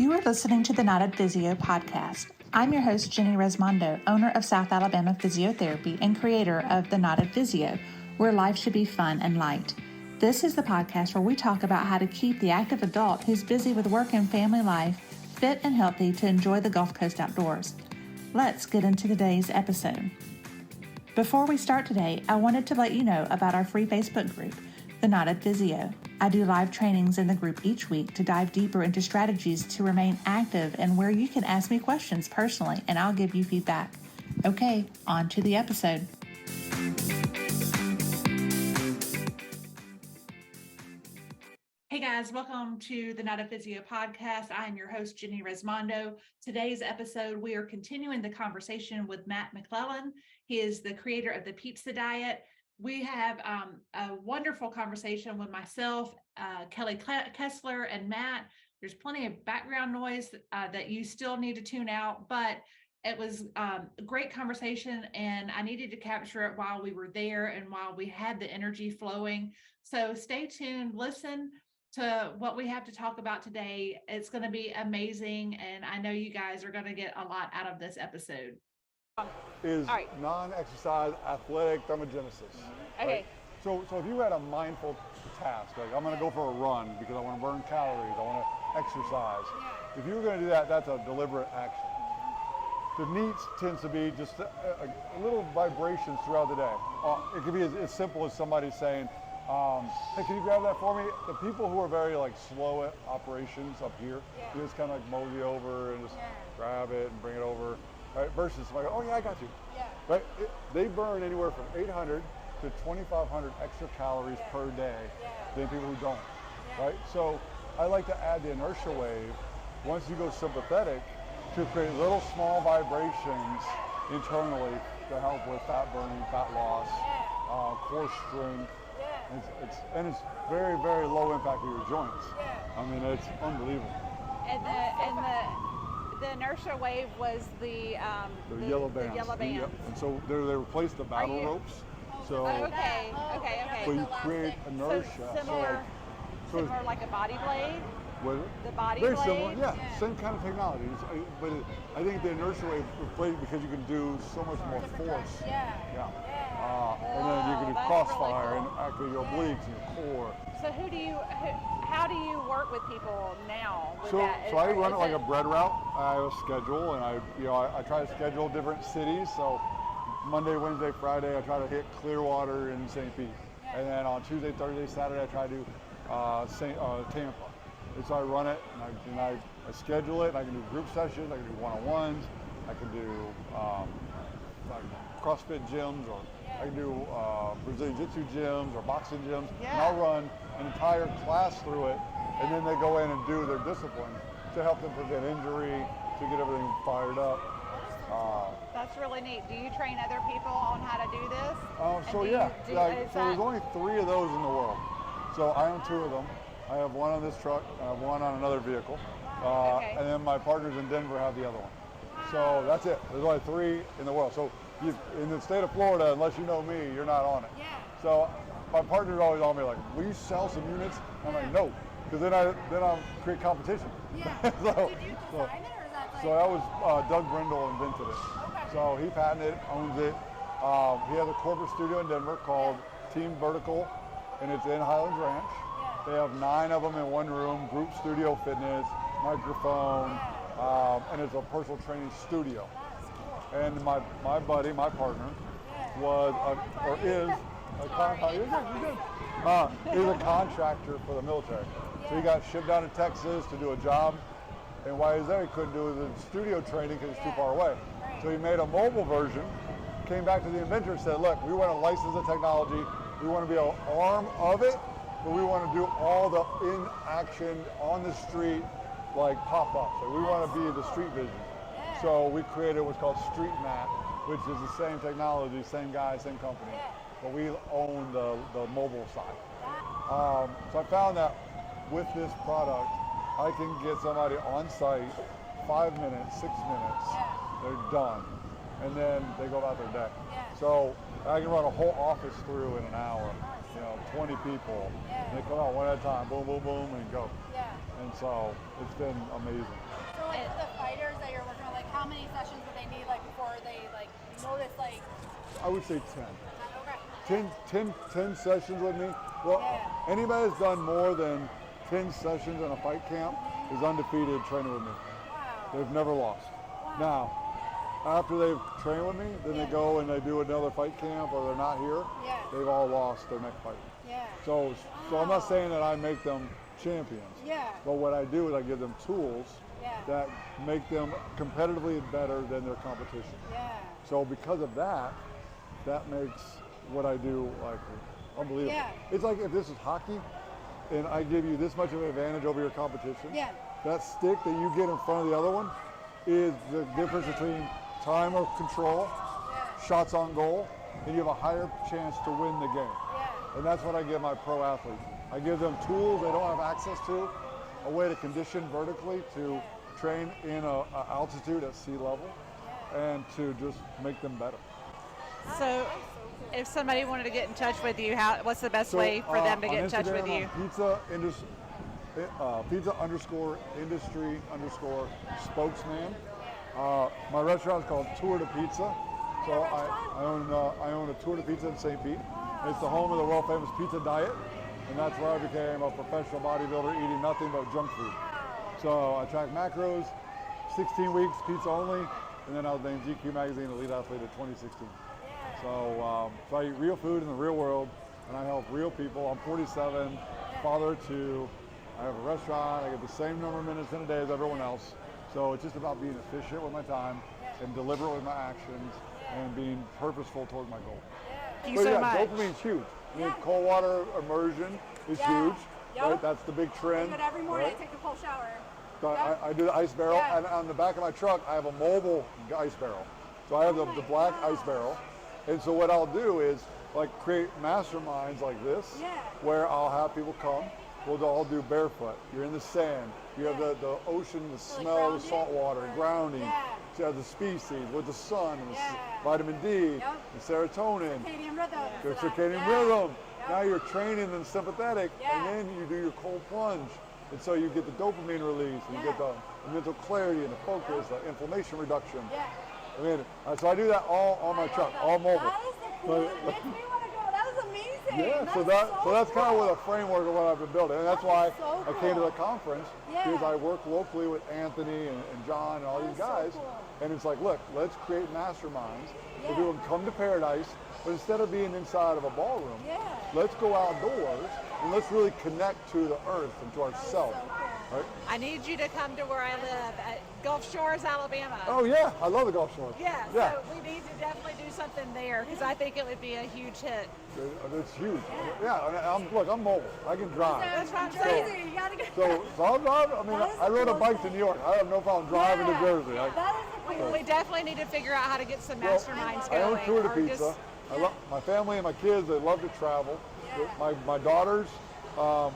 You are listening to the Knotted Physio podcast. I'm your host, Jenny Resmondo, owner of South Alabama Physiotherapy and creator of the Knotted Physio, where life should be fun and light. This is the podcast where we talk about how to keep the active adult who's busy with work and family life fit and healthy to enjoy the Gulf Coast outdoors. Let's get into today's episode. Before we start today, I wanted to let you know about our free Facebook group, The Knotted Physio. I do live trainings in the group each week to dive deeper into strategies to remain active and where you can ask me questions personally and I'll give you feedback. Okay, on to the episode. Hey guys, welcome to the Knotted Physio podcast. I am your host, Jenny Resmondo. Today's episode, we are continuing the conversation with Matt McClellan. He is the creator of the Pizza Diet. We have a wonderful conversation with myself, Kelly Kessler, and Matt. There's plenty of background noise that you still need to tune out, but it was a great conversation, and I needed to capture it while we were there and while we had the energy flowing. So stay tuned, listen to what we have to talk about today. It's going to be amazing, and I know you guys are going to get a lot out of this episode. Is non-exercise athletic thermogenesis. Okay. Right? So if you had a mindful task, like I'm going to go for a run because I want to burn calories, I want to exercise. If you were going to do that, that's a deliberate action. The needs tends to be just a little vibrations throughout the day. It could be as simple as somebody saying, hey, can you grab that for me? The people who are very slow at operations up here, you just kind of mosey over and just grab it and bring it over. Right, versus like, oh yeah, I got you. Right, they burn anywhere from 800 to 2,500 extra calories per day than people who don't. Right, so I like to add the inertia wave once you go sympathetic to create little small vibrations internally to help with fat burning, fat loss, core strength. And it's very, very low impact to your joints. I mean, it's unbelievable. The inertia wave was the yellow bands. The yellow bands. And so they replaced the battle ropes. So okay. So you create inertia. So similar like a body blade. The body very blade. Similar, yeah. Same kind of technology. But I think the inertia wave replaced because you can do so much more force. And then you can do crossfire and activate your obliques and your core. So how do you work with people now? So I run it like a bread route. I have a schedule, and I try to schedule different cities. So Monday, Wednesday, Friday, I try to hit Clearwater and St. Pete, and then on Tuesday, Thursday, Saturday, I try to do Tampa. And so I run it, and I schedule it. And I can do group sessions. I can do one-on-ones. I can do like CrossFit gyms, or I can do Brazilian Jiu-Jitsu gyms or boxing gyms. And I'll run an entire class through it, and then they go in and do their discipline to help them prevent injury, to get everything fired up. That's really neat. Do you train other people on how to do this? So there's only 3 of those in the world. So I own 2 of them. I have one on this truck, and I have one on another vehicle. And then my partners in Denver have the other one. So that's it. There's only 3 in the world. So in the state of Florida, unless you know me, you're not on it. So my partner's always on me like, will you sell some units? I'm like, no, because then I'll create competition. Did you design it, or is that So that was Doug Brindle invented it. So he patented it, owns it. He has a corporate studio in Denver called Team Vertical, and it's in Highlands Ranch. They have 9 of them in one room, group studio fitness, microphone, and it's a personal training studio. And my buddy, my partner, is a contractor for the military. So he got shipped out to Texas to do a job, and while he was there, he couldn't do the studio training because it's too far away. So he made a mobile version, came back to the inventor and said, look, we want to license the technology, we want to be an arm of it, but we want to do all the in-action, on the street, like pop-ups. So we want to be the street vision. So we created what's called Street Mat, which is the same technology, same guy, same company, but we own the mobile side. So I found that with this product, I can get somebody on site, 5 minutes, 6 minutes, they're done, and then they go about their day. So I can run a whole office through in an hour, 20 people, and they come out one at a time, boom, boom, boom, and go. And so it's been amazing. like the fighters that you're working on, like how many sessions would they need like before they like notice like? I would say 10. Okay. 10 sessions with me. Well, anybody that's done more than 10 sessions in a fight camp is undefeated training with me. Wow. They've never lost. Now, after they've trained with me, then they go and they do another fight camp or they're not here, they've all lost their next fight. Yeah. So I'm not saying that I make them champions. Yeah. But what I do is I give them tools that make them competitively better than their competition. Yeah. So because of that, that makes what I do like unbelievable. Yeah. It's like if this is hockey and I give you this much of an advantage over your competition, that stick that you get in front of the other one is the difference between time of control, shots on goal, and you have a higher chance to win the game. And that's what I give my pro athletes. I give them tools they don't have access to, a way to condition vertically to train in a altitude at sea level, and to just make them better. So, if somebody wanted to get in touch with you, what's the best way for them to get in touch with you? Pizza_industry_spokesman. My restaurant is called Tour de Pizza. So I own a Tour de Pizza in St. Pete. It's the home of the world famous pizza diet, and that's where I became a professional bodybuilder eating nothing but junk food. So I track macros, 16 weeks pizza only, and then I was named GQ Magazine Elite Athlete of 2016. So I eat real food in the real world, and I help real people. I'm 47, father of 2. I have a restaurant. I get the same number of minutes in a day as everyone else. So it's just about being efficient with my time and deliberate with my actions and being purposeful towards my goal. Thank you so much. Dopamine's huge. I mean, cold water immersion is huge. Right? That's the big trend. But every morning I take a cold shower. So I do the ice barrel, and on the back of my truck, I have a mobile ice barrel. So I have the black ice barrel. And so what I'll do is like create masterminds like this, where I'll have people come. We'll all do barefoot. You're in the sand. You have the ocean, the smell of the salt water, grounding. So you have the species with the sun, and the vitamin D, the serotonin, Circadian rhythm. the circadian rhythm. Now you're training in sympathetic, and then you do your cold plunge. And so you get the dopamine release, and you get the mental clarity and the focus, the inflammation reduction. I mean, so I do that all on my truck, all mobile. That is the coolest. It makes me want to go. That is amazing. Yeah, so that's kind of what a framework of what I've been building, and that's why I came to the conference, because I work locally with Anthony and John and all these guys, and it's like, look, let's create masterminds where people can come to paradise, but instead of being inside of a ballroom, let's go outdoors and let's really connect to the earth and to ourselves. Right? I need you to come to where I live at Gulf Shores, Alabama. Oh yeah, I love the Gulf Shores. Yeah, so we need to definitely do something there because I think it would be a huge hit. It's huge. Yeah, look, I'm mobile. I can drive. That's what I'm Crazy. saying. You gotta go. So I'll drive. I mean, I rode a bike to New York. I have no problem driving to Jersey. That is the coolest. We definitely need to figure out how to get some masterminds going. I own Tour de or Pizza. just- I love my family and my kids. They love to travel. My daughters. I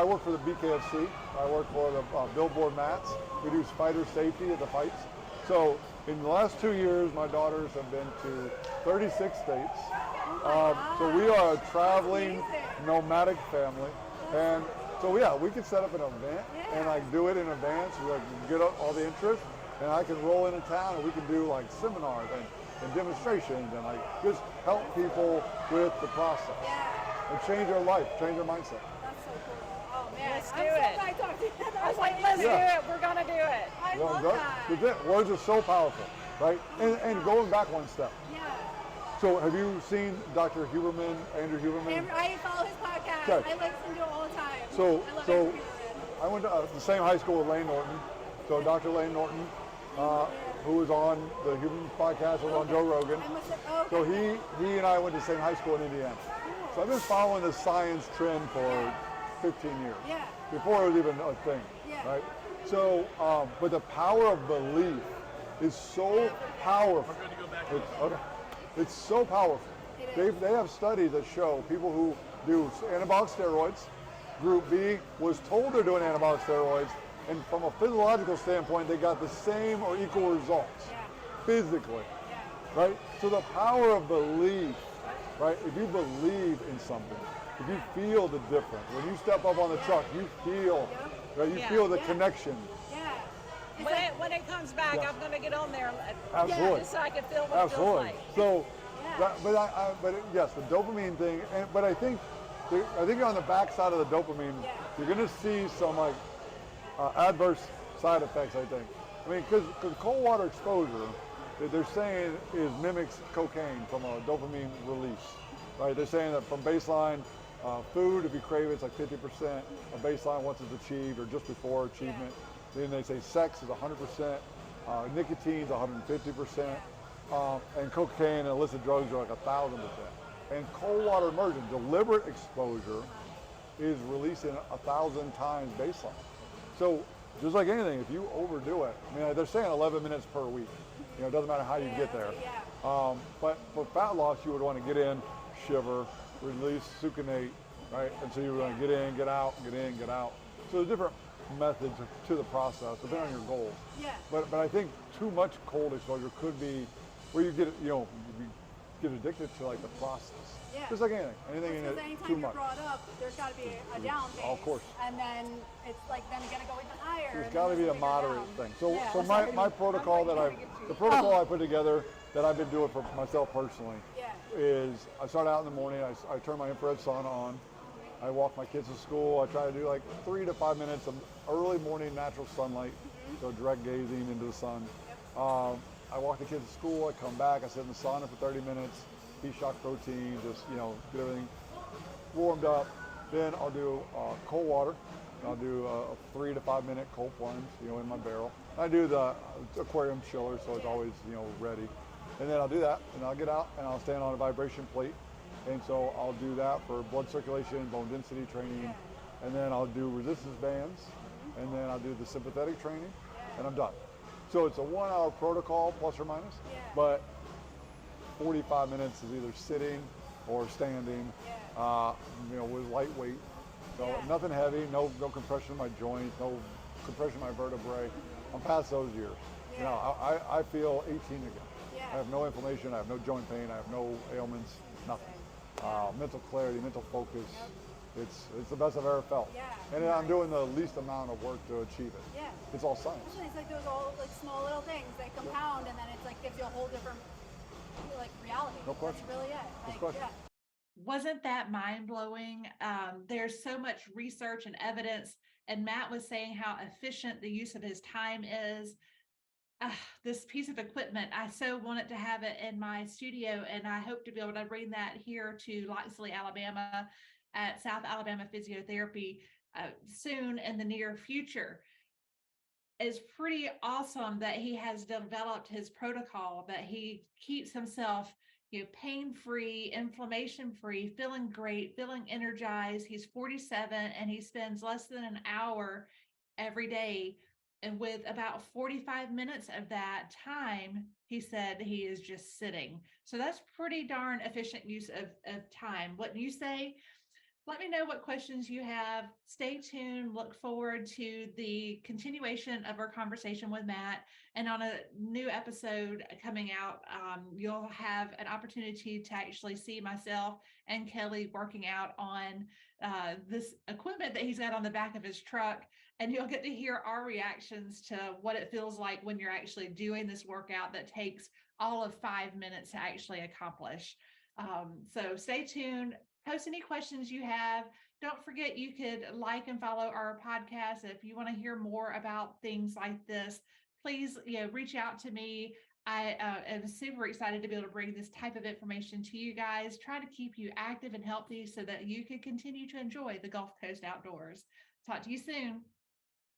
work for the BKFC. I work for the Billboard Mats. We do fighter safety at the fights. So in the last 2 years, my daughters have been to 36 states. So we are a traveling, nomadic family. And so we can set up an event and like do it in advance. We like get all the interest, and I can roll into town and we can do like seminars and demonstrations and like just help people with the process and change their life, change their mindset. That's so cool. Oh man, Let's do I'm so it. glad I talked to you. I was like, let's do it. We're gonna do it. I love that. That's it. Words are so powerful, right? And going back one step. Yeah. So have you seen Dr. Huberman, Andrew Huberman? I follow his podcast. Okay. I listen to it all the time. So I love Andrew Huberman. I went to the same high school with Lane Norton. So Dr. Lane Norton, who was on the Huberman podcast, was on Joe Rogan. So he and I went to the same high school in Indiana. So I've been following the science trend for 15 years. Yeah. Before it was even a thing, right? So, but the power of belief is so powerful. It's so powerful. They have studies that show people who do anabolic steroids, Group B was told they're doing anabolic steroids, and from a physiological standpoint, they got the same or equal results physically, right? So the power of belief, right? If you believe in something, if you feel the difference, when you step up on the truck, you feel, right? You feel the connection. When it comes back, Yeah. I'm going to get on there Absolutely. just so I can feel what Absolutely. it feels like. So, Yeah. yes, the dopamine thing. But I think on the backside of the dopamine, Yeah. you're going to see some like adverse side effects. I think. I mean, because cold water exposure, they're saying is mimics cocaine from a dopamine release, right? They're saying that from baseline. Food, if you crave it, it's like 50% of baseline once it's achieved or just before achievement. Then they say sex is 100%, nicotine is 150%, and cocaine and illicit drugs are like 1,000%. And cold water immersion, deliberate exposure, is releasing 1,000 times baseline. So just like anything, if you overdo it, I mean, they're saying 11 minutes per week. You know, it doesn't matter how you get there. But for fat loss, you would want to get in, shiver, release, succinate, right? And so you're going to get in, get out, get in, get out. So there's different methods to the process depending on your goals. Yeah. But I think too much cold exposure could be where you get, you get addicted to like the process. Yeah. Just like anything in Because it anytime too you're much. brought up, there's got to be a down phase. Of course. And then it's like then you got to go even higher. There's and got to then be a there's bigger moderate down. thing. So Yeah. so my protocol the protocol I put together that I've been doing for myself personally is I start out in the morning, I turn my infrared sun on, I walk my kids to school, I try to do like 3 to 5 minutes of early morning natural sunlight, so direct gazing into the sun. I walk the kids to school, I come back, I sit in the sauna for 30 minutes, heat shock protein, just get everything warmed up. Then I'll do cold water. I'll do a 3 to 5 minute cold plunge, in my barrel. I do the aquarium chiller, so it's always, ready. And then I'll do that, and I'll get out, and I'll stand on a vibration plate. And so I'll do that for blood circulation, bone density training, and then I'll do resistance bands, and then I'll do the sympathetic training, and I'm done. So it's a 1 hour protocol, plus or minus, but 45 minutes is either sitting or standing, with light weight. So nothing heavy, no compression of my joints, no compression of my vertebrae. I'm past those years. I feel 18 again. I have no inflammation, I have no joint pain, I have no ailments, nothing. Mental clarity, mental focus. It's the best I've ever felt. And I'm doing the least amount of work to achieve it. It's all science. It's like those all like small little things they compound, and then it's like gives you a whole different like reality. No question. That's really it. No Like, question. Wasn't that mind-blowing? There's so much research and evidence, and Matt was saying how efficient the use of his time is. This piece of equipment, I so wanted to have it in my studio, and I hope to be able to bring that here to Loxley, Alabama at South Alabama Physiotherapy soon in the near future. It's pretty awesome that he has developed his protocol, that he keeps himself pain-free, inflammation-free, feeling great, feeling energized. He's 47 and he spends less than an hour every day. And with about 45 minutes of that time, he said he is just sitting. So that's pretty darn efficient use of time. What you say? Let me know what questions you have. Stay tuned. Look forward to the continuation of our conversation with Matt. And on a new episode coming out, you'll have an opportunity to actually see myself and Kelly working out on this equipment that he's got on the back of his truck. And you'll get to hear our reactions to what it feels like when you're actually doing this workout that takes all of 5 minutes to actually accomplish. So stay tuned. Post any questions you have. Don't forget you could like and follow our podcast. If you want to hear more about things like this, please reach out to me. I am super excited to be able to bring this type of information to you guys, try to keep you active and healthy so that you can continue to enjoy the Gulf Coast outdoors. Talk to you soon.